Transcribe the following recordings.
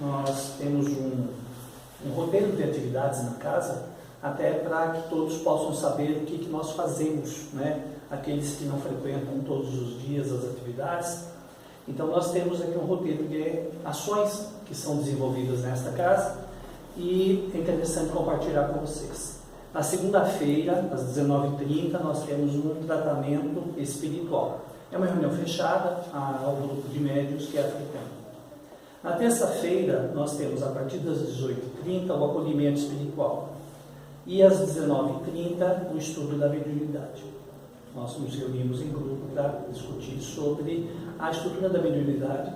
nós temos um roteiro de atividades na casa, até para que todos possam saber o que nós fazemos, né? Aqueles que não frequentam todos os dias as atividades. Então nós temos aqui um roteiro de ações que são desenvolvidas nesta casa e é interessante compartilhar com vocês. Na segunda-feira, às 19h30, nós temos um tratamento espiritual. É uma reunião fechada ao grupo de médiuns que é africano. Na terça-feira, nós temos, a partir das 18h30, o acolhimento espiritual. E às 19h30, o estudo da mediunidade. Nós nos reunimos em grupo para discutir sobre a estrutura da mediunidade,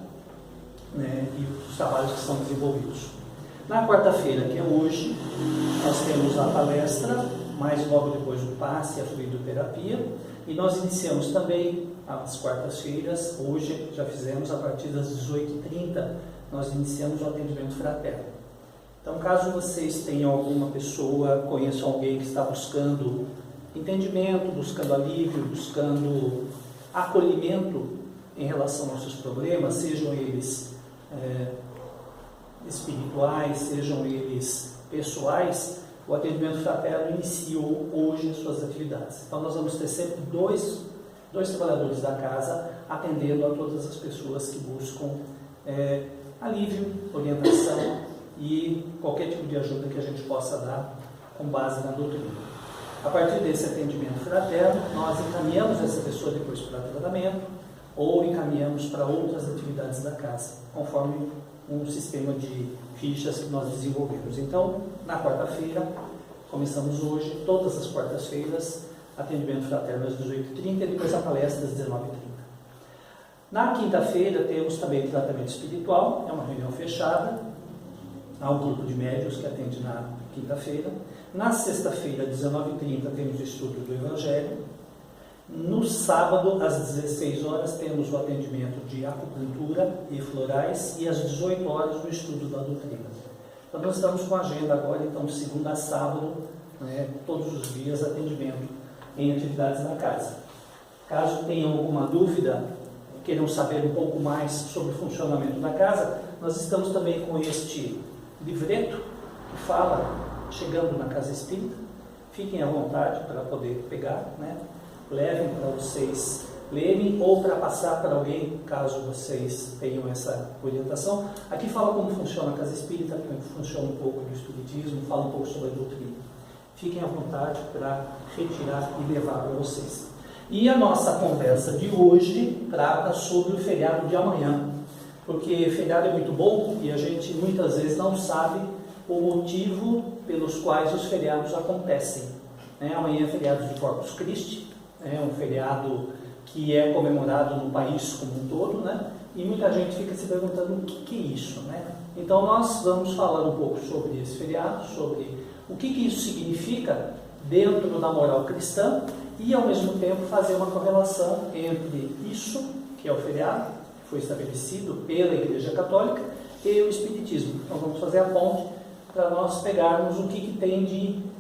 né, e os trabalhos que são desenvolvidos. Na quarta-feira, que é hoje, nós temos a palestra, mais logo depois do passe e a fluidoterapia. E nós iniciamos também às quartas-feiras, hoje já fizemos a partir das 18h30, nós iniciamos o atendimento fraterno. Então, caso vocês tenham alguma pessoa, conheçam alguém que está buscando entendimento, buscando alívio, buscando acolhimento em relação aos seus problemas, sejam eles espirituais, sejam eles pessoais, o atendimento fraterno iniciou hoje as suas atividades. Então nós vamos ter sempre dois trabalhadores da casa atendendo a todas as pessoas que buscam alívio, orientação e qualquer tipo de ajuda que a gente possa dar com base na doutrina. A partir desse atendimento fraterno, nós encaminhamos essa pessoa depois para tratamento ou encaminhamos para outras atividades da casa, conforme um sistema de fichas que nós desenvolvemos. Então, na quarta-feira, começamos hoje, todas as quartas-feiras, atendimento fraterno às 18h30 e depois a palestra às 19h30. Na quinta-feira, temos também tratamento espiritual, é uma reunião fechada, há um grupo de médiuns que atende na quinta-feira. Na sexta-feira, às 19h30, temos o estudo do Evangelho. No sábado, às 16 horas, temos o atendimento de acupuntura e florais e às 18 horas o estudo da doutrina. Então, nós estamos com a agenda agora, então, de segunda a sábado, né, todos os dias, atendimento em atividades da casa. Caso tenham alguma dúvida, queiram saber um pouco mais sobre o funcionamento da casa, nós estamos também com este livreto que fala, chegando na casa espírita, fiquem à vontade para poder pegar, né? Levem para vocês lerem ou para passar para alguém, caso vocês tenham essa orientação. Aqui fala como funciona a casa espírita, como funciona um pouco do espiritismo, fala um pouco sobre a doutrina. Fiquem à vontade para retirar e levar para vocês. E a nossa conversa de hoje trata sobre o feriado de amanhã, porque feriado é muito bom e a gente muitas vezes não sabe o motivo pelos quais os feriados acontecem. Amanhã é feriado de Corpus Christi, é um feriado que é comemorado no país como um todo, né? E muita gente fica se perguntando o que é isso, né? Então nós vamos falar um pouco sobre esse feriado, sobre o que isso significa dentro da moral cristã e ao mesmo tempo fazer uma correlação entre isso, que é o feriado, que foi estabelecido pela Igreja Católica, e o Espiritismo. Então vamos fazer a ponte para nós pegarmos o que tem de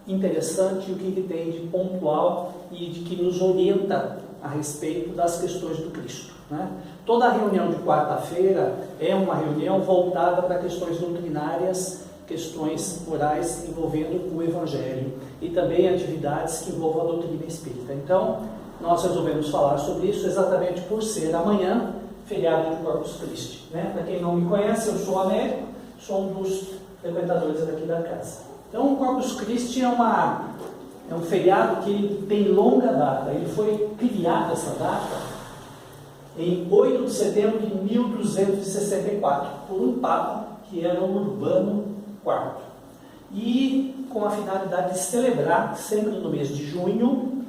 interessante, o que tem de pontual e de que nos orienta a respeito das questões do Cristo, né? Toda a reunião de quarta-feira é uma reunião voltada para questões doutrinárias, questões morais envolvendo o Evangelho e também atividades que envolvam a doutrina espírita. Então, nós resolvemos falar sobre isso exatamente por ser amanhã feriado de Corpus Christi, né? Para quem não me conhece, eu sou Américo, sou um dos frequentadores daqui da casa. Então, o Corpus Christi é um feriado que ele tem longa data. Ele foi criado, essa data, em 8 de setembro de 1264, por um Papa que era o Urbano IV. E com a finalidade de celebrar, sempre no mês de junho,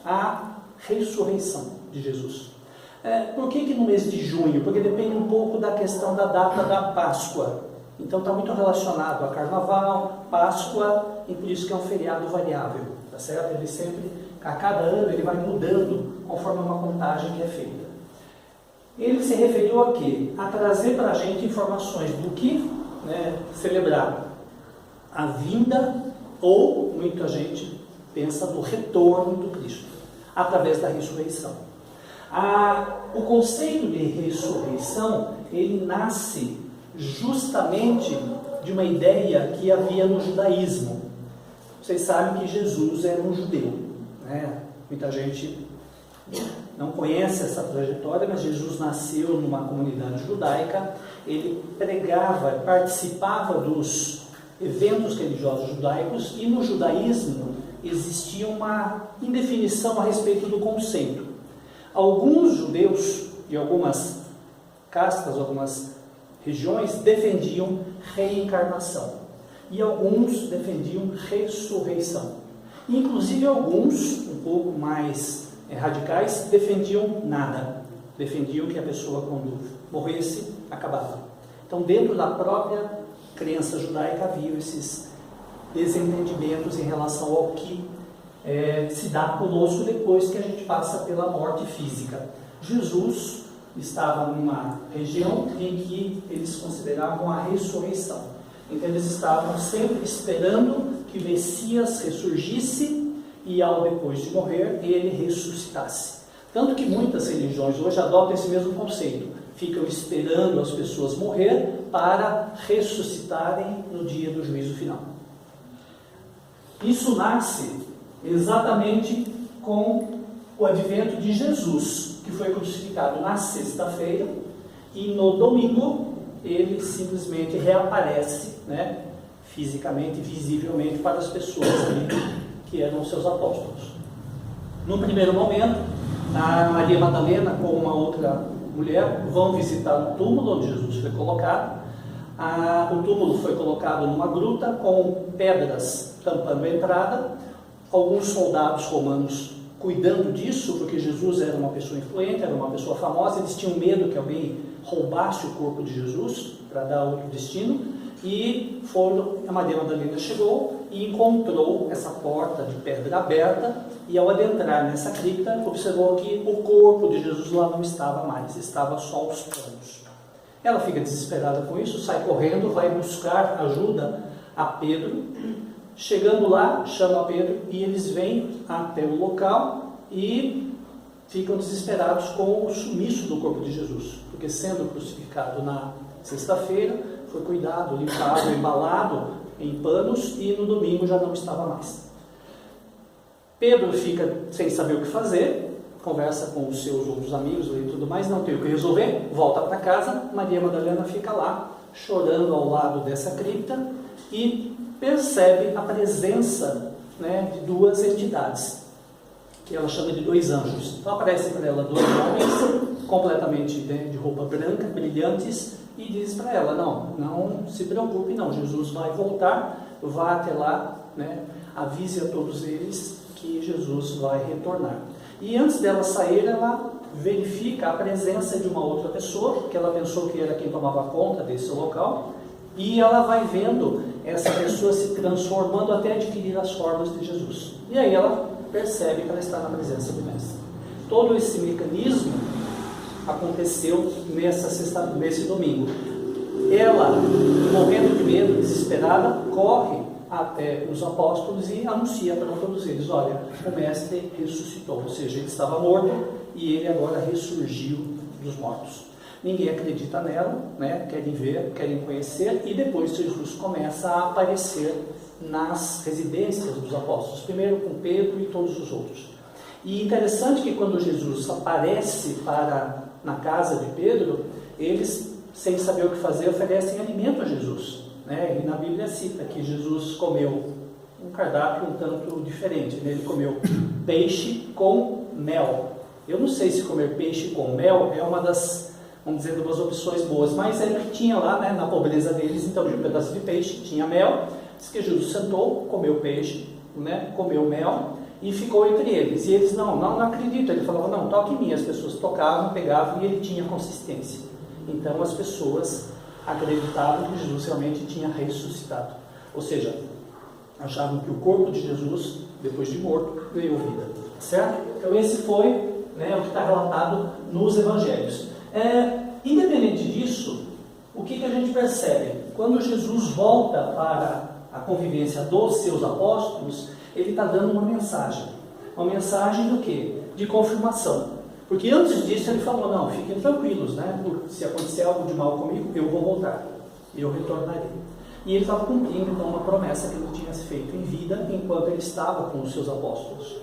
a ressurreição de Jesus. Por que no mês de junho? Porque depende um pouco da questão da data da Páscoa. Então está muito relacionado a Carnaval, Páscoa, e por isso que é um feriado variável, tá certo? Ele sempre, a cada ano, ele vai mudando conforme uma contagem que é feita. Ele se referiu a quê? A trazer para a gente informações do que, né, celebrar a vinda, ou muita gente pensa do retorno do Cristo, através da ressurreição. O conceito de ressurreição, ele nasce justamente de uma ideia que havia no judaísmo. Vocês sabem que Jesus era um judeu, né? Muita gente não conhece essa trajetória, mas Jesus nasceu numa comunidade judaica, ele pregava, participava dos eventos religiosos judaicos, e no judaísmo existia uma indefinição a respeito do conceito. Alguns judeus e algumas castas, algumas regiões defendiam reencarnação e alguns defendiam ressurreição. Inclusive alguns, um pouco mais radicais, defendiam nada, defendiam que a pessoa, quando morresse, acabava. Então, dentro da própria crença judaica havia esses desentendimentos em relação ao que se dá conosco depois que a gente passa pela morte física. Jesus estava numa região em que eles consideravam a ressurreição. Então eles estavam sempre esperando que o Messias ressurgisse e, ao depois de morrer, ele ressuscitasse. Tanto que muitas religiões hoje adotam esse mesmo conceito. Ficam esperando as pessoas morrer para ressuscitarem no dia do juízo final. Isso nasce exatamente com o advento de Jesus, que foi crucificado na sexta-feira, e no domingo ele simplesmente reaparece, né, fisicamente, visivelmente, para as pessoas que eram seus apóstolos. No primeiro momento, a Maria Madalena com uma outra mulher vão visitar o túmulo onde Jesus foi colocado. O túmulo foi colocado numa gruta com pedras tampando a entrada. Alguns soldados romanos cuidando disso, porque Jesus era uma pessoa influente, era uma pessoa famosa, eles tinham medo que alguém roubasse o corpo de Jesus para dar outro destino, e a Maria Madalena chegou e encontrou essa porta de pedra aberta, e ao adentrar nessa cripta, observou que o corpo de Jesus lá não estava mais, estava só os panos. Ela fica desesperada com isso, sai correndo, vai buscar ajuda a Pedro. Chegando lá, chama Pedro e eles vêm até o local e ficam desesperados com o sumiço do corpo de Jesus, porque sendo crucificado na sexta-feira, foi cuidado, limpado, embalado em panos, e no domingo já não estava mais. Pedro fica sem saber o que fazer, conversa com os seus outros amigos e tudo mais, não tem o que resolver, volta para casa. Maria Madalena fica lá, chorando ao lado dessa cripta, e percebe a presença, né, de duas entidades, que ela chama de dois anjos. Então aparecem para ela dois homens, completamente, né, de roupa branca, brilhantes, e diz para ela, não se preocupe não, Jesus vai voltar, vá até lá, né, avise a todos eles que Jesus vai retornar. E antes dela sair, ela verifica a presença de uma outra pessoa, que ela pensou que era quem tomava conta desse local, e ela vai vendo essa pessoa se transformando até adquirir as formas de Jesus. E aí ela percebe que ela está na presença do Mestre. Todo esse mecanismo aconteceu nesse domingo. Ela, morrendo de medo, desesperada, corre até os apóstolos e anuncia para todos eles, olha, o Mestre ressuscitou, ou seja, ele estava morto e ele agora ressurgiu dos mortos. Ninguém acredita nela, né? Querem ver, querem conhecer, e depois Jesus começa a aparecer nas residências dos apóstolos, primeiro com Pedro e todos os outros. E interessante que quando Jesus aparece na casa de Pedro, eles, sem saber o que fazer, oferecem alimento a Jesus, né? E na Bíblia cita que Jesus comeu um cardápio um tanto diferente, né? Ele comeu peixe com mel. Eu não sei se comer peixe com mel é uma das, vamos dizer, umas opções boas, mas era o que tinha lá, né, na pobreza deles. Então, de um pedaço de peixe, tinha mel. Diz que Jesus sentou, comeu peixe, né, comeu mel e ficou entre eles. E eles, não acreditam. Ele falava, não, toque em mim. As pessoas tocavam, pegavam, e ele tinha consistência. Então, as pessoas acreditavam que Jesus realmente tinha ressuscitado. Ou seja, achavam que o corpo de Jesus, depois de morto, ganhou vida. Certo? Então, esse foi, né, o que está relatado nos evangelhos. Independente disso, o que a gente percebe? Quando Jesus volta para a convivência dos seus apóstolos, ele está dando uma mensagem. Uma mensagem do quê? De confirmação. Porque antes disso ele falou, não, fiquem tranquilos, né? Se acontecer algo de mal comigo, eu vou voltar. eu retornarei. E ele estava cumprindo então uma promessa que ele tinha feito em vida enquanto ele estava com os seus apóstolos.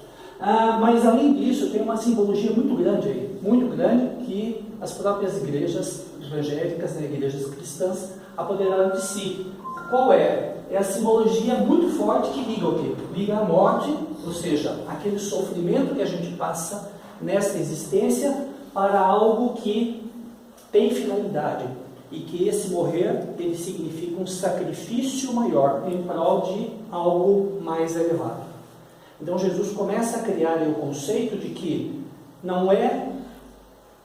Mas além disso, tem uma simbologia muito grande aí, muito grande, que as próprias igrejas evangélicas, né, igrejas cristãs, apoderaram de si. Qual é? É a simbologia muito forte que liga o quê? Liga a morte, ou seja, aquele sofrimento que a gente passa nesta existência, para algo que tem finalidade. E que esse morrer, ele significa um sacrifício maior em prol de algo mais elevado. Então Jesus começa a criar o conceito de que não é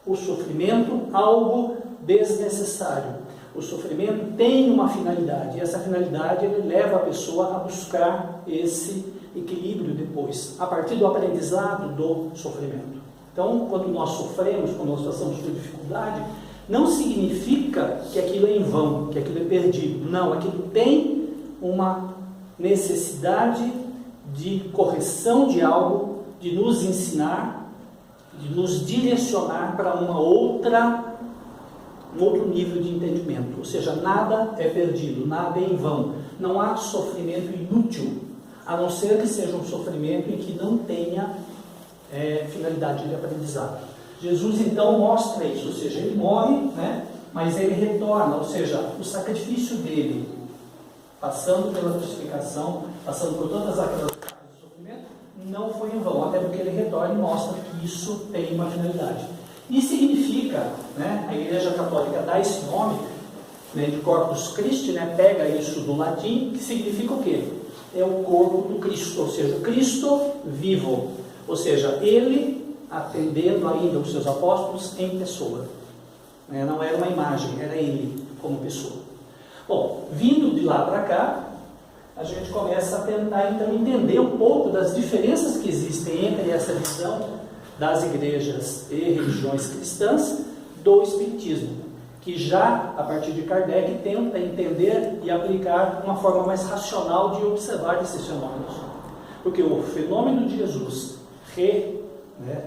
o sofrimento algo desnecessário. O sofrimento tem uma finalidade, e essa finalidade ele leva a pessoa a buscar esse equilíbrio depois, a partir do aprendizado do sofrimento. Então, quando nós sofremos, quando nós passamos por dificuldade, não significa que aquilo é em vão, que aquilo é perdido. Não, aquilo tem uma necessidade de correção de algo, de nos ensinar, de nos direcionar para um outro nível de entendimento. Ou seja, nada é perdido, nada é em vão. Não há sofrimento inútil, a não ser que seja um sofrimento em que não tenha finalidade de aprendizado. Jesus então mostra isso, ou seja, ele morre, né, mas ele retorna, ou seja, o sacrifício dele, passando pela crucificação, passando por todas aquelas etapas do sofrimento, não foi em vão, até porque ele retorna e mostra que isso tem uma finalidade. E significa, né, a Igreja Católica dá esse nome, né, de Corpus Christi, né, pega isso do latim, que significa o quê? É o corpo do Cristo, ou seja, Cristo vivo, ou seja, ele atendendo ainda os seus apóstolos em pessoa. Não era uma imagem, era ele como pessoa. Bom, vindo de lá para cá, a gente começa a tentar então entender um pouco das diferenças que existem entre essa visão das igrejas e religiões cristãs do Espiritismo, que já, a partir de Kardec, tenta entender e aplicar uma forma mais racional de observar esses fenômenos. Porque o fenômeno de Jesus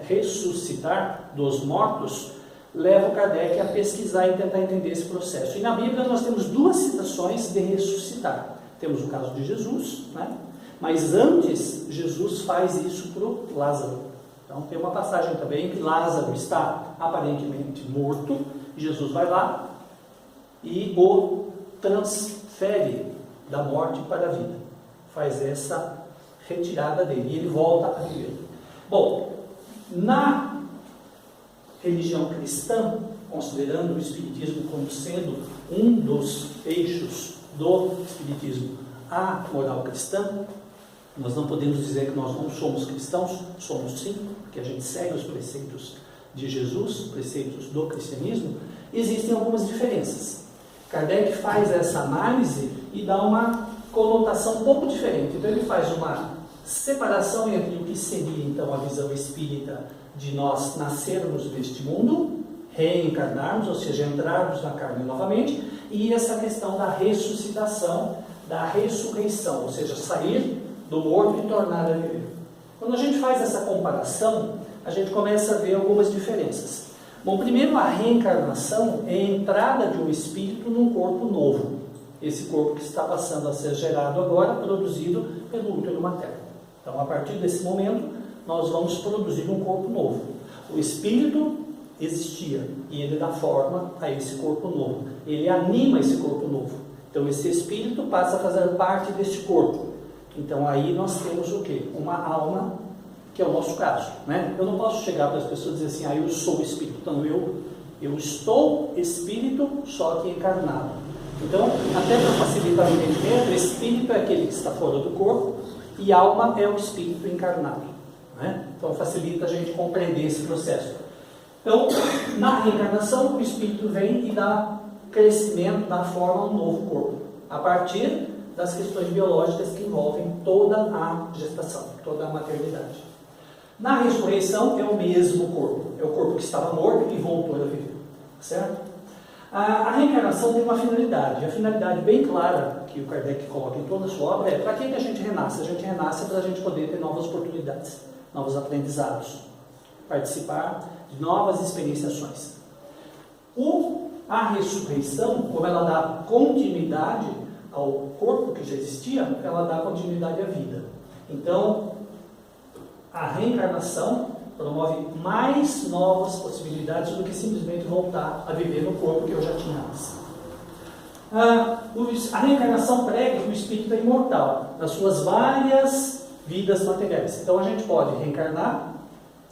ressuscitar dos mortos leva o Kardec a pesquisar e tentar entender esse processo. E na Bíblia nós temos duas citações de ressuscitar. Temos o caso de Jesus, né? Mas antes Jesus faz isso para o Lázaro. Então tem uma passagem também que Lázaro está aparentemente morto, Jesus vai lá e o transfere da morte para a vida. Faz essa retirada dele e ele volta a viver. Bom, na religião cristã, considerando o Espiritismo como sendo um dos eixos do Espiritismo, a moral cristã, nós não podemos dizer que nós não somos cristãos, somos sim, porque a gente segue os preceitos de Jesus, preceitos do cristianismo. Existem algumas diferenças. Kardec faz essa análise e dá uma conotação um pouco diferente. Então ele faz uma separação entre o que seria então a visão espírita de nós nascermos deste mundo, reencarnarmos, ou seja, entrarmos na carne novamente, e essa questão da ressuscitação, da ressurreição, ou seja, sair do morto e tornar a viver. Quando a gente faz essa comparação, a gente começa a ver algumas diferenças. Bom, primeiro, a reencarnação é a entrada de um espírito num corpo novo. Esse corpo que está passando a ser gerado agora, produzido pelo útero materno. Então, a partir desse momento, nós vamos produzir um corpo novo. O espírito existia e ele dá forma a esse corpo novo. Ele anima esse corpo novo. Então, esse espírito passa a fazer parte deste corpo. Então, aí nós temos o quê? Uma alma, que é o nosso caso, né? Eu não posso chegar para as pessoas e dizer assim, eu sou espírito. Então, eu estou espírito, só que encarnado. Então, até para facilitar o entendimento, espírito é aquele que está fora do corpo e alma é o espírito encarnado, né? Então, facilita a gente compreender esse processo. Então, na reencarnação, o espírito vem e dá crescimento, dá forma a um novo corpo, a partir das questões biológicas que envolvem toda a gestação, toda a maternidade. Na ressurreição, é o mesmo corpo, é o corpo que estava morto e voltou a viver, certo? A reencarnação tem uma finalidade, a finalidade bem clara que o Kardec coloca em toda a sua obra é para que a gente renasce? A gente renasce para a gente poder ter novas oportunidades, novos aprendizados, participar de novas experienciações. O a ressurreição, como ela dá continuidade ao corpo que já existia, ela dá continuidade à vida. Então, a reencarnação promove mais novas possibilidades do que simplesmente voltar a viver no corpo que eu já tinha antes. A reencarnação prega que o espírito é imortal nas suas várias vidas materiais. Então a gente pode reencarnar,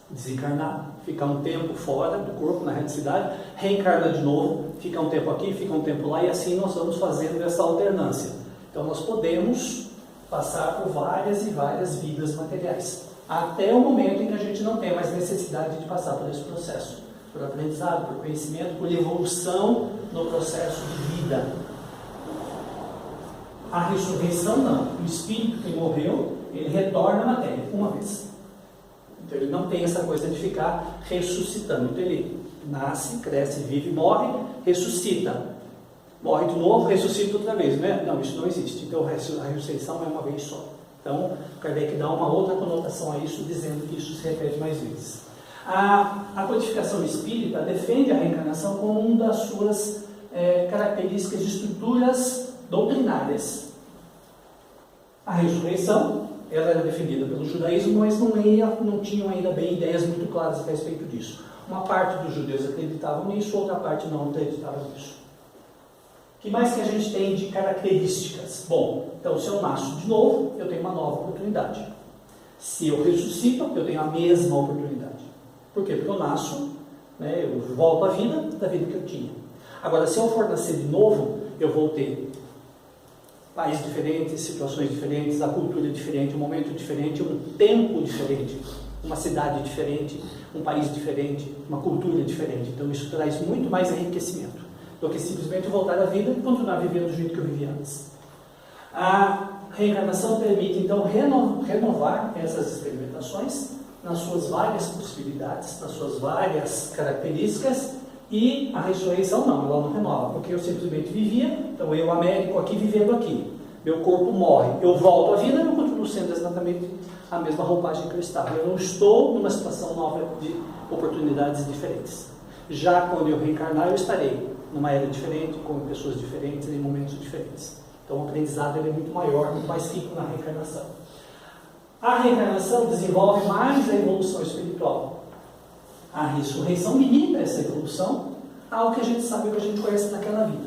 desencarnar, ficar um tempo fora do corpo, na realidade, reencarna de novo, fica um tempo aqui, fica um tempo lá, e assim nós vamos fazendo essa alternância. Então nós podemos passar por várias e várias vidas materiais, até o momento em que a gente não tem mais necessidade de passar por esse processo, por aprendizado, por conhecimento, por evolução no processo de vida. A ressurreição não. O espírito que morreu, ele retorna à matéria uma vez. Então ele não tem essa coisa de ficar ressuscitando. Então ele nasce, cresce, vive, morre, ressuscita. Morre de novo, ressuscita outra vez. Não, isso não existe. Então a ressurreição é uma vez só. Então Kardec dá uma outra conotação a isso, dizendo que isso se repete mais vezes. A codificação espírita defende a reencarnação como uma das suas características de estruturas doutrinárias. A ressurreição, ela era defendida pelo judaísmo, mas não tinham ainda bem ideias muito claras a respeito disso. Uma parte dos judeus acreditavam nisso, outra parte não acreditava nisso. O que mais que a gente tem de características? Bom, então se eu nasço de novo, eu tenho uma nova oportunidade. Se eu ressuscito, eu tenho a mesma oportunidade. Por quê? Porque eu nasço, eu volto à vida da vida que eu tinha. Agora, se eu for nascer de novo, eu vou ter países diferentes, situações diferentes, a cultura diferente, um momento diferente, um tempo diferente, uma cidade diferente, um país diferente, uma cultura diferente. Então isso traz muito mais enriquecimento do que simplesmente voltar à vida e continuar vivendo do jeito que eu vivia antes. A reencarnação permite então renovar essas experimentações nas suas várias possibilidades, nas suas várias características. E a ressurreição não, ela não renova, porque eu simplesmente vivia, então eu, Américo, aqui vivendo aqui, meu corpo morre, eu volto à vida e eu continuo sendo exatamente a mesma roupagem que eu estava. Eu não estou numa situação nova de oportunidades diferentes. Já quando eu reencarnar, eu estarei numa era diferente, com pessoas diferentes, em momentos diferentes. Então o aprendizado ele é muito maior, muito mais rico na reencarnação. A reencarnação desenvolve mais a evolução espiritual. A ressurreição limita essa evolução ao que a gente sabe, ao que a gente conhece naquela vida.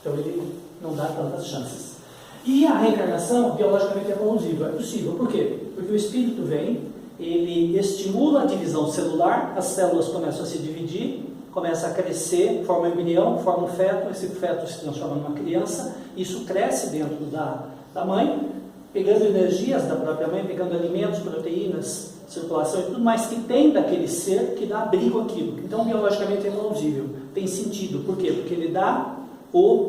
Então ele não dá tantas chances. E a reencarnação, biologicamente, é plausível. É possível. Por quê? Porque o espírito vem, ele estimula a divisão celular, as células começam a se dividir, começa a crescer, forma um embrião, forma um feto, esse feto se transforma numa criança, isso cresce dentro da mãe, pegando energias da própria mãe, pegando alimentos, proteínas, circulação e tudo mais que tem daquele ser que dá abrigo àquilo. Então, biologicamente é plausível, tem sentido. Por quê? Porque ele dá o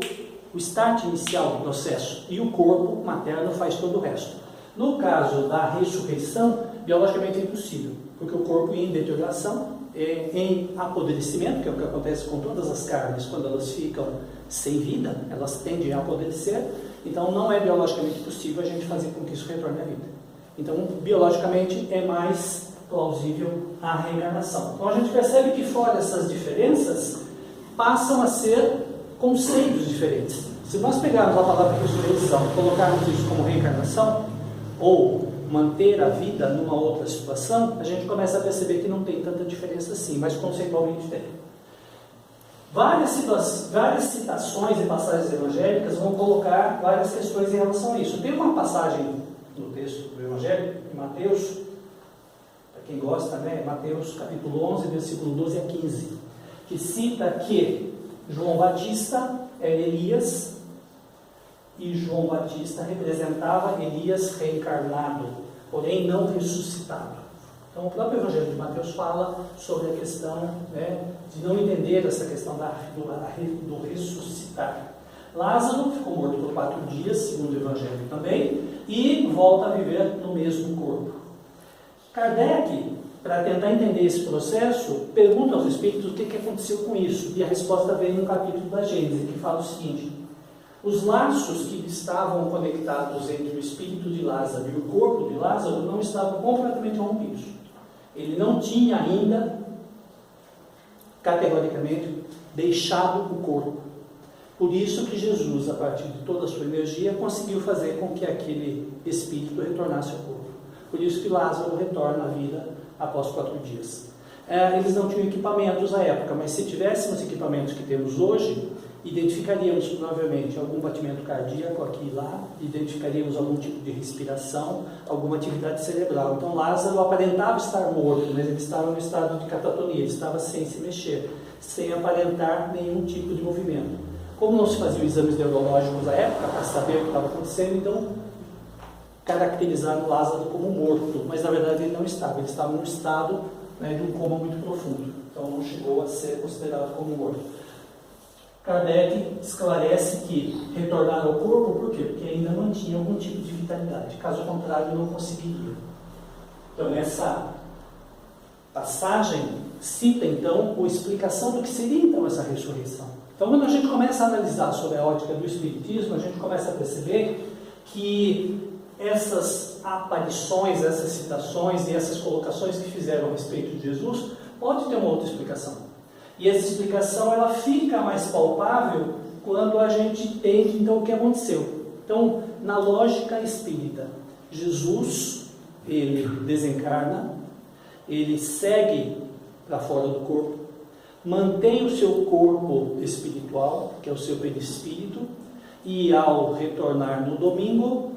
start inicial do processo e o corpo materno faz todo o resto. No caso da ressurreição, biologicamente é impossível, porque o corpo em deterioração, em apodrecimento, que é o que acontece com todas as carnes, quando elas ficam sem vida, elas tendem a apodrecer, então não é biologicamente possível a gente fazer com que isso retorne à vida. Então, biologicamente, é mais plausível a reencarnação. Então, a gente percebe que fora essas diferenças, passam a ser conceitos diferentes. Se nós pegarmos a palavra ressurreição e colocarmos isso como reencarnação, ou manter a vida numa outra situação, a gente começa a perceber que não tem tanta diferença assim, mas conceitualmente tem. Várias citações e passagens evangélicas vão colocar várias questões em relação a isso. Tem uma passagem no texto do Evangelho, em Mateus, para quem gosta, Mateus capítulo 11, versículo 12 a 15, que cita que João Batista é Elias, e João Batista representava Elias reencarnado, porém não ressuscitado. Então o próprio Evangelho de Mateus fala sobre a questão de não entender essa questão do ressuscitar. Lázaro ficou morto por 4 dias, segundo o Evangelho também, e volta a viver no mesmo corpo. Kardec, para tentar entender esse processo, pergunta aos espíritos o que aconteceu com isso, e a resposta vem no capítulo da Gênesis, que fala o seguinte: os laços que estavam conectados entre o espírito de Lázaro e o corpo de Lázaro não estavam completamente rompidos. Ele não tinha ainda, categoricamente, deixado o corpo. Por isso que Jesus, a partir de toda a sua energia, conseguiu fazer com que aquele espírito retornasse ao corpo. Por isso que Lázaro retorna à vida após 4 dias. Eles não tinham equipamentos à época, mas se tivéssemos equipamentos que temos hoje, identificaríamos provavelmente algum batimento cardíaco aqui e lá, identificaríamos algum tipo de respiração, alguma atividade cerebral. Então Lázaro aparentava estar morto, mas ele estava no estado de catatonia, ele estava sem se mexer, sem aparentar nenhum tipo de movimento. Como não se faziam exames neurológicos à época para saber o que estava acontecendo, então caracterizaram Lázaro como morto, mas na verdade ele não estava, ele estava num estado, de um coma muito profundo, então não chegou a ser considerado como morto. Kardec esclarece que retornar ao corpo, por quê? Porque ainda mantinha algum tipo de vitalidade, caso contrário não conseguiria. Então essa passagem cita então a explicação do que seria então essa ressurreição. Então quando a gente começa a analisar sobre a ótica do Espiritismo, a gente começa a perceber que essas aparições, essas citações e essas colocações que fizeram a respeito de Jesus, pode ter uma outra explicação. E essa explicação ela fica mais palpável quando a gente entende então o que aconteceu. Então, na lógica espírita, Jesus, ele desencarna, ele segue para fora do corpo, mantém o seu corpo espiritual, que é o seu perispírito, e ao retornar no domingo,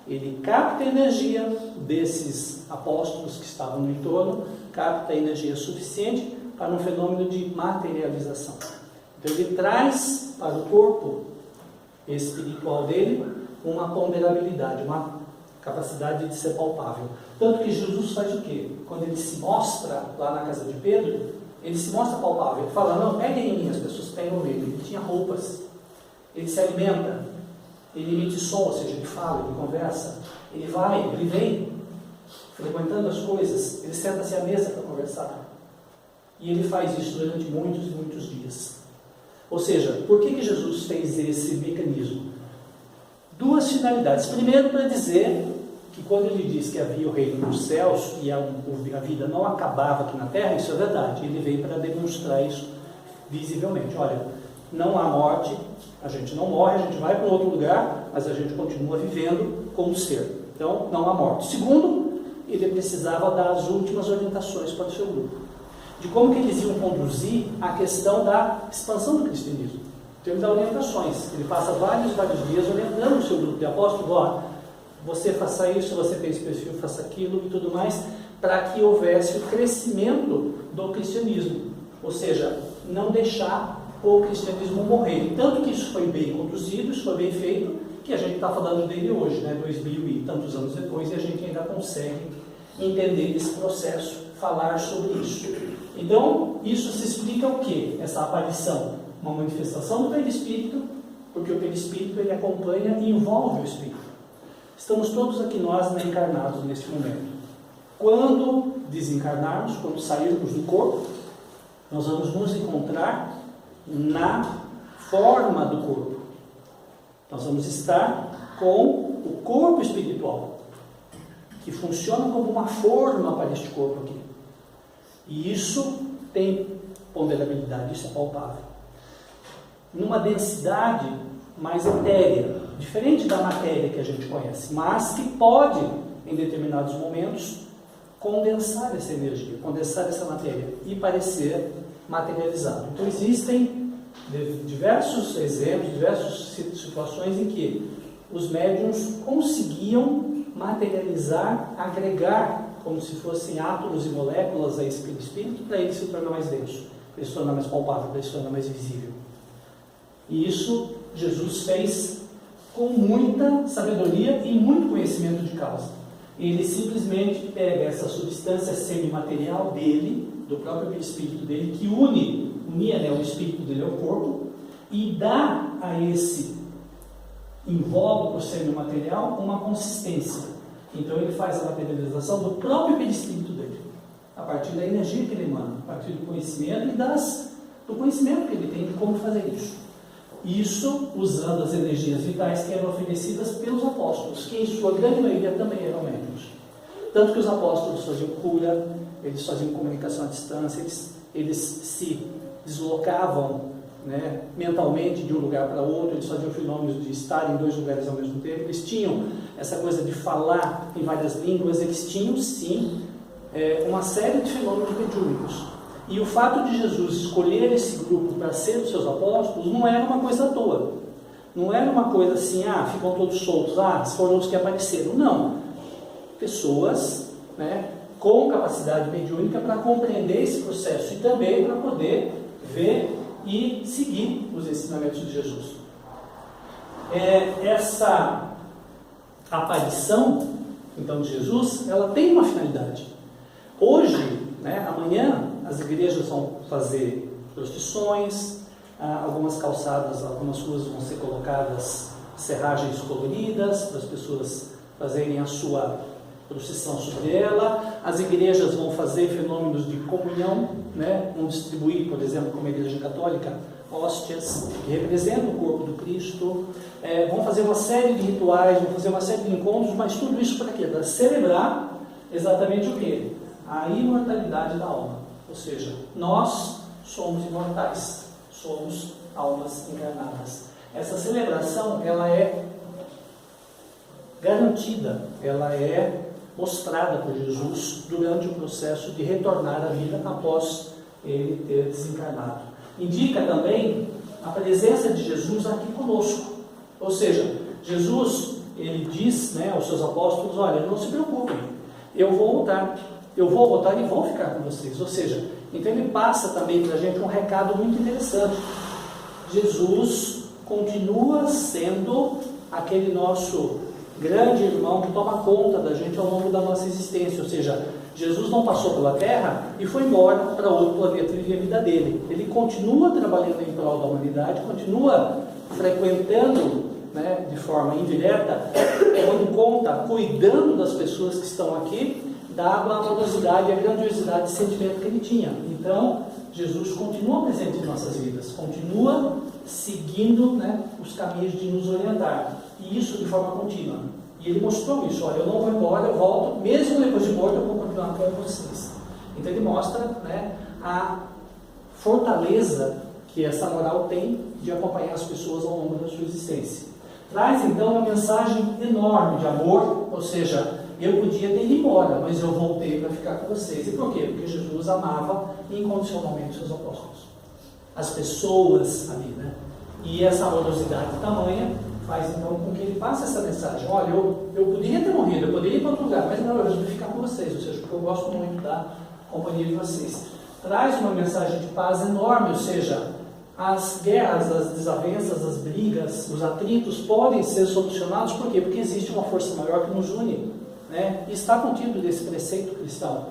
ele capta a energia desses apóstolos que estavam no entorno, capta a energia suficiente para um fenômeno de materialização. Então ele traz para o corpo espiritual dele uma ponderabilidade, uma capacidade de ser palpável. Tanto que Jesus faz o quê? Quando ele se mostra lá na casa de Pedro, ele se mostra palpável. Ele fala, não, peguem em mim, as pessoas pegam nele. Ele tinha roupas, ele se alimenta, ele emite som, ou seja, ele fala, ele conversa, ele vai, ele vem, frequentando as coisas, ele senta-se à mesa para conversar. E ele faz isso durante muitos e muitos dias. Ou seja, por que Jesus fez esse mecanismo? 2 finalidades. Primeiro, para dizer que quando ele diz que havia o reino dos céus e a vida não acabava aqui na terra, isso é verdade. Ele veio para demonstrar isso visivelmente. Olha, não há morte, a gente não morre, a gente vai para outro lugar, mas a gente continua vivendo como ser. Então, não há morte. Segundo, ele precisava dar as últimas orientações para o seu grupo, de como que eles iam conduzir a questão da expansão do cristianismo. Então ele dá orientações, ele passa vários dias orientando o seu grupo de apóstolos, ó, você faça isso, você tem esse perfil, faça aquilo e tudo mais, para que houvesse o crescimento do cristianismo, ou seja, não deixar o cristianismo morrer. Tanto que isso foi bem conduzido, isso foi bem feito, que a gente está falando dele hoje, 2000 e tantos anos depois, e a gente ainda consegue entender esse processo, falar sobre isso. Então, isso se explica o quê? Essa aparição, uma manifestação do perispírito, porque o perispírito ele acompanha e envolve o espírito. Estamos todos aqui nós encarnados neste momento. Quando desencarnarmos, quando sairmos do corpo, nós vamos nos encontrar na forma do corpo. Nós vamos estar com o corpo espiritual, que funciona como uma forma para este corpo aqui. E isso tem ponderabilidade, isso é palpável. Numa densidade mais etérea, diferente da matéria que a gente conhece, mas que pode, em determinados momentos, condensar essa energia, condensar essa matéria e parecer materializado. Então existem diversos exemplos, diversas situações em que os médiuns conseguiam materializar, agregar como se fossem átomos e moléculas a esse perispírito, para ele se tornar mais denso, para ele se tornar mais palpável, para ele se tornar mais visível. E isso Jesus fez com muita sabedoria e muito conhecimento de causa. Ele simplesmente pega essa substância semimaterial dele, do próprio perispírito dele, que unia o espírito dele ao corpo, e dá a esse invólucro semimaterial uma consistência. Então ele faz a materialização do próprio perispírito dele, a partir da energia que ele emana, a partir do conhecimento e do conhecimento que ele tem de como fazer isso. Isso usando as energias vitais que eram oferecidas pelos apóstolos, que em sua grande maioria também eram médicos. Tanto que os apóstolos faziam cura, eles faziam comunicação à distância, eles se deslocavam né, mentalmente de um lugar para outro, eles faziam fenômenos de estar em 2 lugares ao mesmo tempo, eles tinham essa coisa de falar em várias línguas, eles tinham sim uma série de fenômenos mediúnicos. E o fato de Jesus escolher esse grupo para ser os seus apóstolos não era uma coisa à toa. Não era uma coisa assim, ficam todos soltos, foram os que apareceram. Não. Pessoas, né, com capacidade mediúnica para compreender esse processo e também para poder ver e seguir os ensinamentos de Jesus. Essa aparição, então, de Jesus, ela tem uma finalidade. Hoje, né, amanhã, as igrejas vão fazer procissões, algumas calçadas, algumas ruas vão ser colocadas serragens coloridas para as pessoas fazerem a sua procissão sobre ela. As igrejas vão fazer fenômenos de comunhão, né? Vão distribuir, por exemplo, como a Igreja Católica, hóstias que representam o corpo do Cristo. Vão fazer uma série de rituais, vão fazer uma série de encontros, mas tudo isso para quê? Para celebrar exatamente o quê? A imortalidade da alma. Ou seja, nós somos imortais. Somos almas encarnadas. Essa celebração, ela é garantida, ela é mostrada por Jesus durante o processo de retornar à vida após ele ter desencarnado. Indica também a presença de Jesus aqui conosco. Ou seja, Jesus, ele diz, né, aos seus apóstolos, olha, não se preocupem, eu vou voltar e vou ficar com vocês. Ou seja, então ele passa também para a gente um recado muito interessante. Jesus continua sendo aquele nosso grande irmão que toma conta da gente ao longo da nossa existência. Ou seja, Jesus não passou pela Terra e foi embora para outro planeta e viver a vida dele. Ele continua trabalhando em prol da humanidade, continua frequentando, né, de forma indireta, tomando conta, cuidando das pessoas que estão aqui, dado a amorosidade e a grandiosidade de sentimento que ele tinha. Então, Jesus continua presente em nossas vidas, continua seguindo, né, os caminhos de nos orientar, e isso de forma contínua. E ele mostrou isso, olha, eu não vou embora, eu volto, mesmo depois de morto eu vou continuar com vocês. Então ele mostra, né, a fortaleza que essa moral tem de acompanhar as pessoas ao longo da sua existência. Traz então uma mensagem enorme de amor, ou seja, eu podia ter ido embora, mas eu voltei para ficar com vocês. E por quê? Porque Jesus amava incondicionalmente os seus apóstolos, as pessoas ali, né? E essa amorosidade tamanha faz então com que ele passe essa mensagem. Olha, eu poderia ter morrido, eu poderia ir para outro lugar, mas não, eu resolvi ficar com vocês, ou seja, porque eu gosto muito da companhia de vocês. Traz uma mensagem de paz enorme, ou seja, as guerras, as desavenças, as brigas, os atritos podem ser solucionados. Por quê? Porque existe uma força maior que nos une, né? E está contido desse preceito cristão.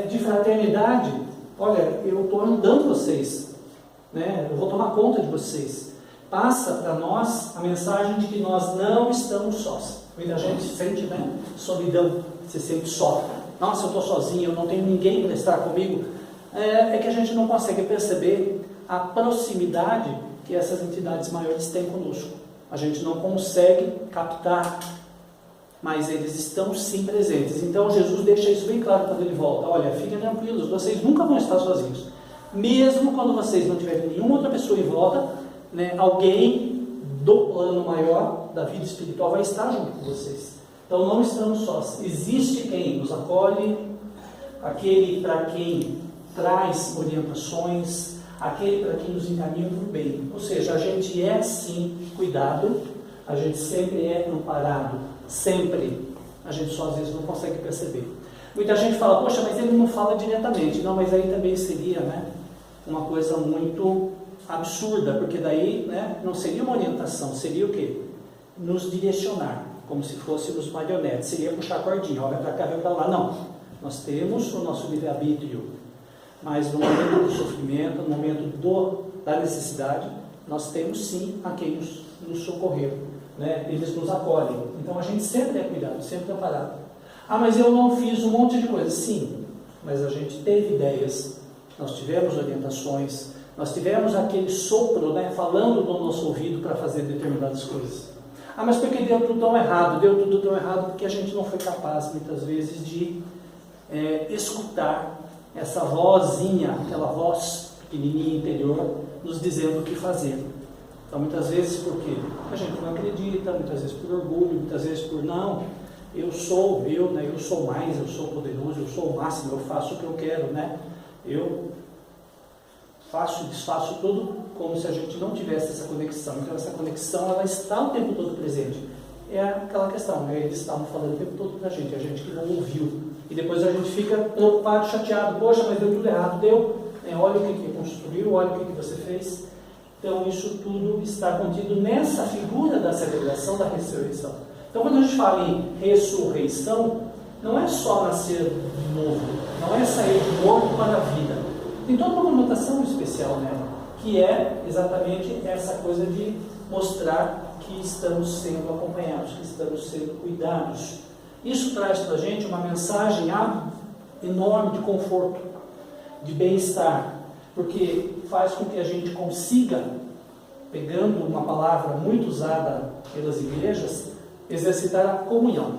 De fraternidade, olha, eu estou ajudando vocês, né? Eu vou tomar conta de vocês. Passa para nós a mensagem de que nós não estamos sós. Muita gente sente, né, solidão, se sente só. Nossa, eu estou sozinho, eu não tenho ninguém para estar comigo. É que a gente não consegue perceber a proximidade que essas entidades maiores têm conosco. A gente não consegue captar, mas eles estão sim presentes. Então Jesus deixa isso bem claro quando ele volta. Olha, fiquem tranquilos, vocês nunca vão estar sozinhos. Mesmo quando vocês não tiverem nenhuma outra pessoa em volta, né, alguém do plano maior da vida espiritual vai estar junto com vocês. Então não estamos sós. Existe quem nos acolhe, aquele para quem traz orientações, aquele para quem nos encaminha para o bem. Ou seja, a gente é sim cuidado, a gente sempre é amparado, sempre. A gente só às vezes não consegue perceber. Muita gente fala, poxa, mas ele não fala diretamente. Não, mas aí também seria, né, uma coisa muito absurda, porque daí, né, não seria uma orientação, seria o quê? Nos direcionar, como se fôssemos marionetes, seria puxar a cordinha, olha para cá, vai para lá. Não, nós temos o nosso livre-arbítrio, mas no momento do sofrimento, no momento da necessidade, nós temos sim a quem nos socorrer, né? Eles nos acolhem. Então a gente sempre é cuidado, sempre é amparado. Ah, mas eu não fiz um monte de coisas. Sim, mas a gente teve ideias, nós tivemos orientações, nós tivemos aquele sopro, né, falando no nosso ouvido para fazer determinadas coisas. Ah, mas por que deu tudo tão errado? Deu tudo tão errado porque a gente não foi capaz, muitas vezes, de escutar essa vozinha, aquela voz pequenininha interior, nos dizendo o que fazer. Então, muitas vezes, por quê? A gente não acredita, muitas vezes por orgulho, muitas vezes por não, eu sou mais, eu sou poderoso, eu sou o máximo, eu faço o que eu quero, né? Eu faço e desfaço tudo como se a gente não tivesse essa conexão. Então, essa conexão, ela está o tempo todo presente. É aquela questão, né? Eles estavam falando o tempo todo pra gente, a gente que não ouviu. E depois a gente fica preocupado, chateado, poxa, mas deu tudo errado, deu. Olha o que construiu, olha o que você fez. Então, isso tudo está contido nessa figura da celebração da ressurreição. Então, quando a gente fala em ressurreição, não é só nascer de novo, não é sair de morto para a vida. Tem toda uma conotação especial nela, que é exatamente essa coisa de mostrar que estamos sendo acompanhados, que estamos sendo cuidados. Isso traz para a gente uma mensagem enorme de conforto, de bem-estar, porque faz com que a gente consiga, pegando uma palavra muito usada pelas igrejas, exercitar a comunhão,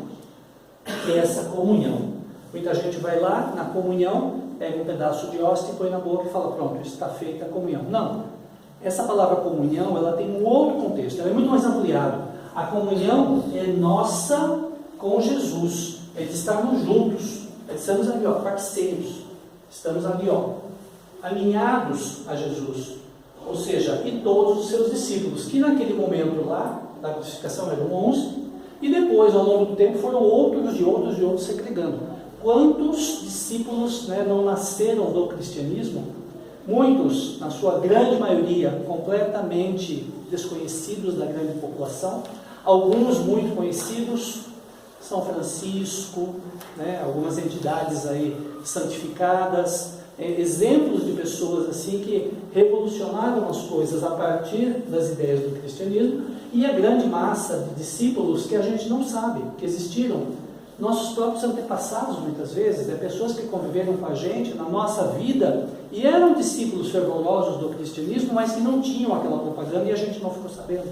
que é essa comunhão. Muita gente vai lá na comunhão, pega um pedaço de hóstia e põe na boca e fala, pronto, está feita a comunhão. Não, essa palavra comunhão, ela tem um outro contexto, ela é muito mais ampliada. A comunhão é nossa com Jesus, é de estarmos juntos, estamos ali, parceiros, estamos ali, alinhados a Jesus, ou seja, e todos os seus discípulos, que naquele momento lá, da crucificação eram 11, e depois, ao longo do tempo, foram outros e outros e outros se agregando. Quantos discípulos não nasceram do cristianismo? Muitos, na sua grande maioria, completamente desconhecidos da grande população, alguns muito conhecidos, São Francisco, algumas entidades aí santificadas, exemplos de pessoas assim que revolucionaram as coisas a partir das ideias do cristianismo, e a grande massa de discípulos que a gente não sabe que existiram. Nossos próprios antepassados, muitas vezes, pessoas que conviveram com a gente na nossa vida e eram discípulos fervorosos do cristianismo, mas que não tinham aquela propaganda e a gente não ficou sabendo.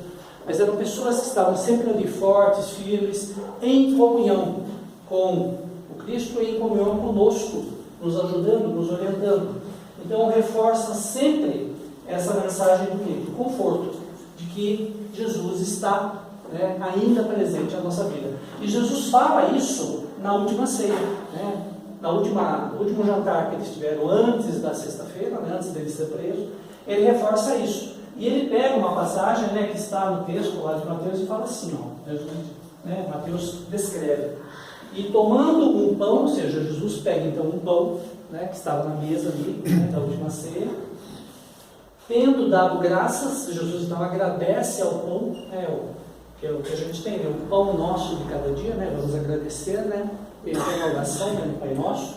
Mas eram pessoas que estavam sempre ali fortes, firmes, em comunhão com o Cristo e em comunhão conosco, nos ajudando, nos orientando. Então reforça sempre essa mensagem do quê? Do conforto, de que Jesus está ainda presente na nossa vida. E Jesus fala isso na última ceia, no último jantar que eles tiveram antes da sexta-feira, antes dele ser preso, ele reforça isso. E ele pega uma passagem que está no texto lá de Mateus e fala assim, Mateus descreve. E tomando um pão, ou seja, Jesus pega então um pão, que estava na mesa ali, da última ceia, tendo dado graças, Jesus então agradece ao pão, que é o que a gente tem, o pão nosso de cada dia, vamos agradecer, pela oração no Pai Nosso,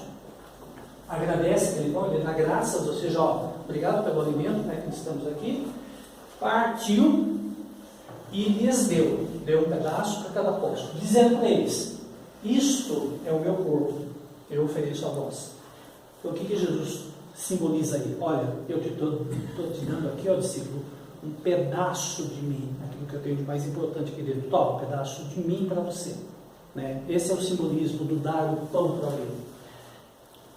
agradece aquele pão, ele dá graças, ou seja, obrigado pelo alimento que estamos aqui, partiu e lhes deu um pedaço para cada apóstolo, dizendo para eles, isto é o meu corpo, eu ofereço a vós. Então, o que Jesus simboliza aí? Olha, eu estou te dando aqui, discípulo, um pedaço de mim, aquilo que eu tenho de mais importante aqui dentro. Toma, um pedaço de mim para você. Esse é o simbolismo do dar o pão para alguém.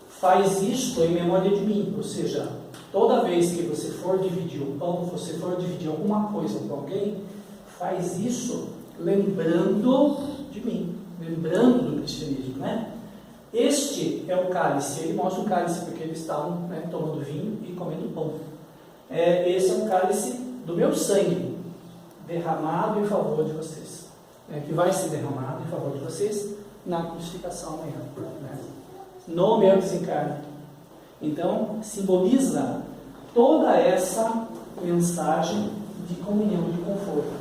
Faz isto em memória de mim, ou seja, toda vez que você for dividir o pão, você for dividir alguma coisa com alguém, faz isso lembrando de mim, lembrando do cristianismo, Este é o cálice, ele mostra o cálice porque eles estavam tomando vinho e comendo pão. Esse é um cálice do meu sangue, derramado em favor de vocês, que vai ser derramado em favor de vocês na crucificação amanhã, no meu desencarne. Então, simboliza toda essa mensagem de comunhão, de conforto.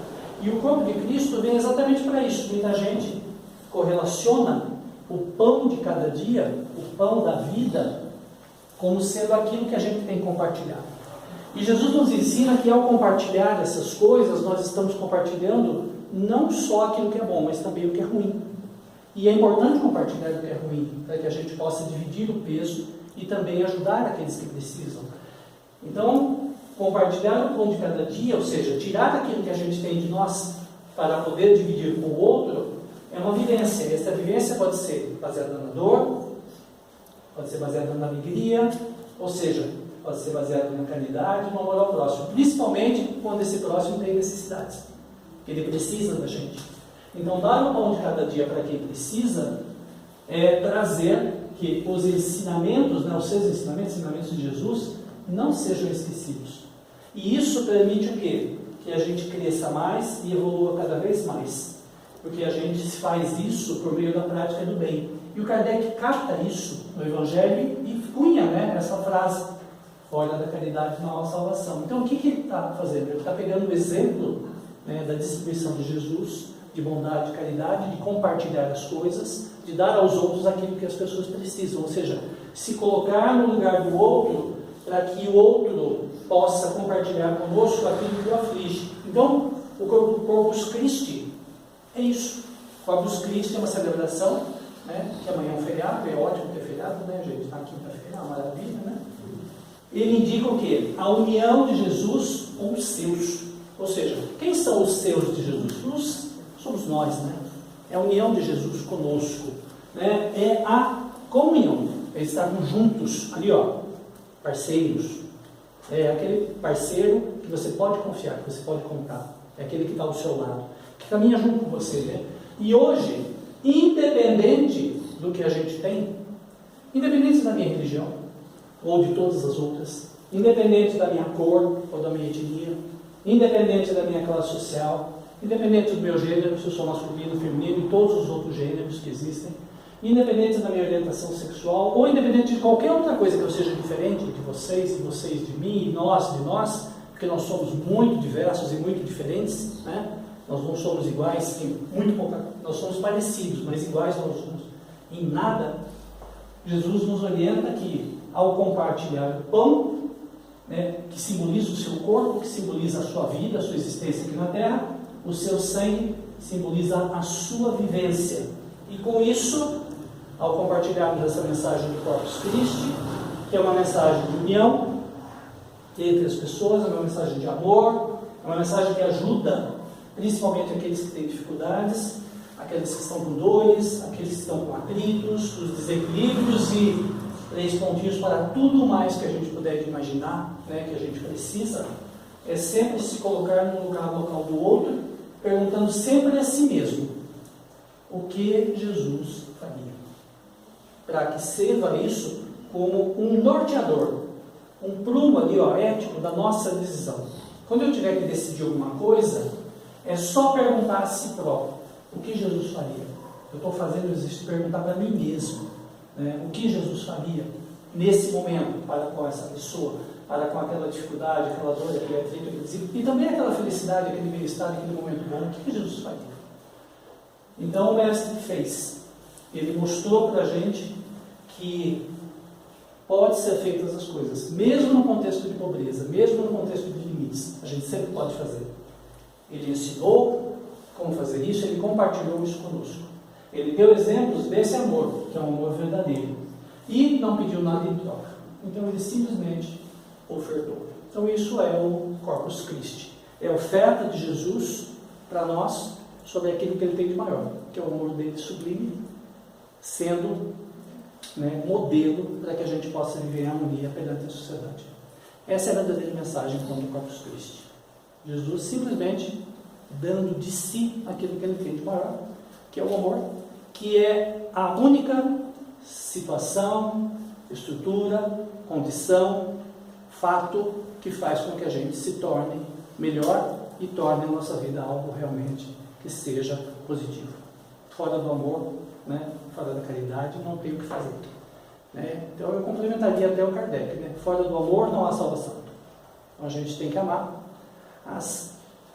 E o corpo de Cristo vem exatamente para isso. Muita gente correlaciona o pão de cada dia, o pão da vida, como sendo aquilo que a gente tem que compartilhar. E Jesus nos ensina que ao compartilhar essas coisas, nós estamos compartilhando não só aquilo que é bom, mas também o que é ruim. E é importante compartilhar o que é ruim, para que a gente possa dividir o peso e também ajudar aqueles que precisam. Então, compartilhar o pão de cada dia, ou seja, tirar aquilo que a gente tem de nós para poder dividir com o outro, é uma vivência. Essa vivência pode ser baseada na dor, pode ser baseada na alegria, ou seja, pode ser baseado na caridade e no amor ao próximo, principalmente quando esse próximo tem necessidades, ele precisa da gente. Então, dar o pão de cada dia para quem precisa é trazer que os ensinamentos, os seus ensinamentos de Jesus, não sejam esquecidos. E isso permite o quê? Que a gente cresça mais e evolua cada vez mais. Porque a gente faz isso por meio da prática do bem. E o Kardec capta isso no Evangelho e cunha essa frase, fora da caridade não há salvação. Então, o que ele está fazendo? Ele está pegando o exemplo da distribuição de Jesus, de bondade, de caridade, de compartilhar as coisas, de dar aos outros aquilo que as pessoas precisam. Ou seja, se colocar no lugar do outro, para que o outro possa compartilhar conosco aquilo que o aflige. Então, o Corpus Christi é isso. O Corpus Christi é uma celebração, que amanhã é um feriado, é ótimo ter feriado, gente? Na quinta-feira, é uma maravilha, Ele indica o quê? A união de Jesus com os seus. Ou seja, quem são os seus de Jesus? Somos nós, É a união de Jesus conosco, É a comunhão, é estarmos juntos, ali, parceiros. É aquele parceiro que você pode confiar, que você pode contar. É aquele que está ao seu lado, que caminha junto com você, E hoje, independente do que a gente tem, independente da minha religião, ou de todas as outras, independente da minha cor ou da minha etnia, independente da minha classe social, independente do meu gênero, se eu sou masculino, feminino e todos os outros gêneros que existem, independente da minha orientação sexual, ou independente de qualquer outra coisa que eu seja diferente de vocês, e vocês de mim, e nós de nós, porque nós somos muito diversos e muito diferentes, Nós não somos iguais, nós somos parecidos, mas iguais nós somos em nada. Jesus nos orienta que, ao compartilhar o pão, que simboliza o seu corpo, que simboliza a sua vida, a sua existência aqui na Terra, o seu sangue simboliza a sua vivência. E com isso, ao compartilharmos essa mensagem do Corpus Christi, que é uma mensagem de união entre as pessoas, é uma mensagem de amor, é uma mensagem que ajuda principalmente aqueles que têm dificuldades, aqueles que estão com dores, aqueles que estão com atritos, os desequilíbrios e 3 pontinhos para tudo mais que a gente puder imaginar, que a gente precisa, é sempre se colocar no lugar local do outro, perguntando sempre a si mesmo o que Jesus faria, para que sirva isso como um norteador, um prumo ali, ético da nossa decisão. Quando eu tiver que decidir alguma coisa, é só perguntar a si próprio o que Jesus faria. Eu estou fazendo isso, perguntar para mim mesmo, o que Jesus faria nesse momento para com essa pessoa, para com aquela dificuldade, aquela dor, aquele atrito, e também aquela felicidade, aquele bem-estar, aquele momento bom. O que Jesus faria? Então o mestre fez. Ele mostrou para a gente que pode ser feitas as coisas, mesmo no contexto de pobreza, mesmo no contexto de limites, a gente sempre pode fazer. Ele ensinou como fazer isso, ele compartilhou isso conosco. Ele deu exemplos desse amor, que é um amor verdadeiro, e não pediu nada em troca. Então ele simplesmente ofertou. Então isso é o Corpus Christi, é a oferta de Jesus para nós sobre aquilo que ele tem de maior, que é o amor dele sublime, sendo modelo para que a gente possa viver em harmonia perante a sociedade. Essa é a verdadeira mensagem do Corpus Christi. Jesus simplesmente dando de si aquilo que ele tem de maior, que é o amor, que é a única situação, estrutura, condição, fato que faz com que a gente se torne melhor e torne a nossa vida algo realmente que seja positivo. Fora do amor, fora da caridade, não tem o que fazer. Então eu complementaria até o Kardec. Fora do amor não há salvação. Então a gente tem que amar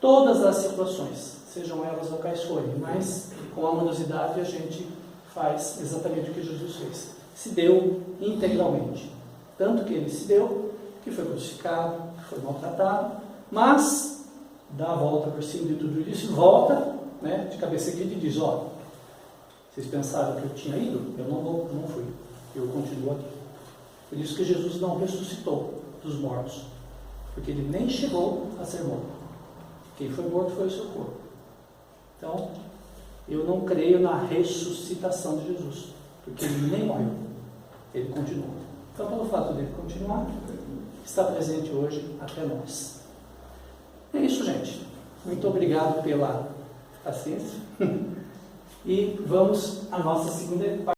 todas as situações, sejam elas locais forem, mas com amorosidade a gente faz exatamente o que Jesus fez. Se deu integralmente. Tanto que ele se deu, que foi crucificado, que foi maltratado, mas dá a volta por cima de tudo isso, volta de cabeça erguida e diz: vocês pensaram que eu tinha ido? Eu não fui, eu continuo aqui. Por isso que Jesus não ressuscitou dos mortos, porque ele nem chegou a ser morto. Quem foi morto foi o seu corpo. Então, eu não creio na ressuscitação de Jesus, porque ele nem morreu, ele continuou. Então, pelo fato dele continuar, está presente hoje até nós. É isso, gente. Muito obrigado pela paciência. E vamos à nossa segunda parte.